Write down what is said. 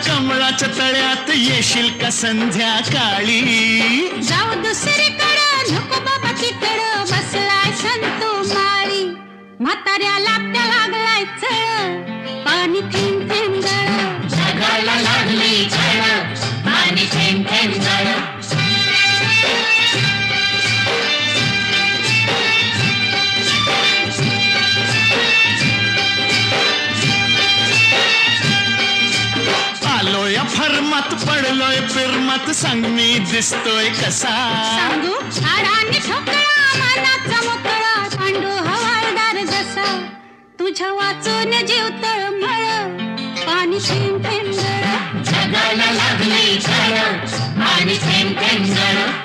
कमळाच्या तळ्यात येशील का संध्याकाळी? जाऊ दुसरीकडं नको बाबा तिकडं बसलाय संतो माळी. म्हाताऱ्याला त्या लागलाय चळ पाणी थेंब थेंब गळ. जगाला लागली झळ पाणी थेंब थेंब गळ. आलोय फर्मात पडलोय फिरमात सांग मी दिसतोय कसा? सांगू हाडाने ठोकळा मनाचा मोकळा पांडू हवालदार जसा. तुझ्या वाचून जीव तळमळ पाणी थेंब थेंब गळ. जगाला लागली झळ पाणी थेंब थेंब गळ.